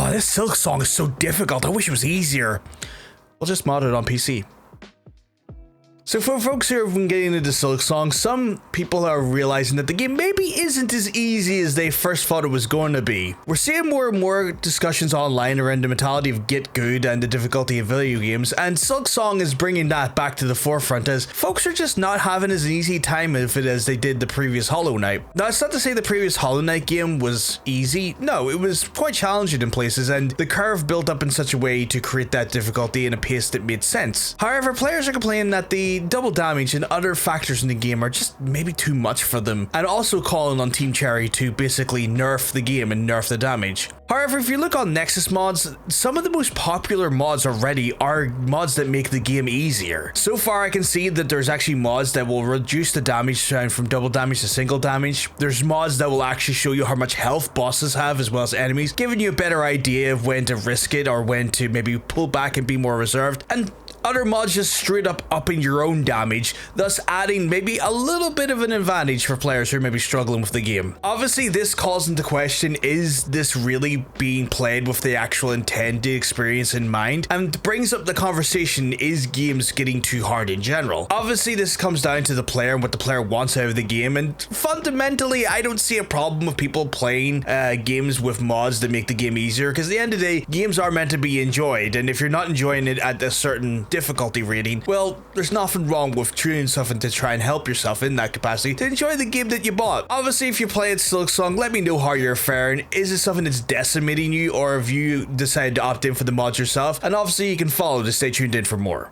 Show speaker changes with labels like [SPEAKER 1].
[SPEAKER 1] Oh, this Silksong is so difficult. I wish it was easier. I'll just mod it on PC. So for folks who have been getting into Silksong, some people are realizing that the game maybe isn't as easy as they first thought it was going to be. We're seeing more and more discussions online around the mentality of get good and the difficulty of video games, and Silksong is bringing that back to the forefront as folks are just not having as easy time with it as they did the previous Hollow Knight. Now, it's not to say the previous Hollow Knight game was easy. No, it was quite challenging in places, and the curve built up in such a way to create that difficulty in a pace that made sense. However, players are complaining that the double damage and other factors in the game are just maybe too much for them, and also calling on Team Cherry to basically nerf the game and nerf the damage. However, if you look on Nexus mods, some of the most popular mods already are mods that make the game easier. So far, I can see that there's actually mods that will reduce the damage down from double damage to single damage. There's mods that will actually show you how much health bosses have as well as enemies, giving you a better idea of when to risk it or when to maybe pull back and be more reserved. And other mods just straight up upping your own damage, thus adding maybe a little bit of an advantage for players who may be struggling with the game. Obviously, this calls into question, is this really being played with the actual intended experience in mind? And brings up the conversation, is games getting too hard in general? Obviously, this comes down to the player and what the player wants out of the game, and fundamentally, I don't see a problem with people playing games with mods that make the game easier, because at the end of the day, games are meant to be enjoyed, and if you're not enjoying it at a certain difficulty rating, well, there's nothing wrong with tuning something to try and help yourself in that capacity to enjoy the game that you bought. Obviously, if you play it Silksong, let me know how you're faring. Is it something that's decimating you, or have you decided to opt in for the mods yourself? And obviously, you can follow to stay tuned in for more.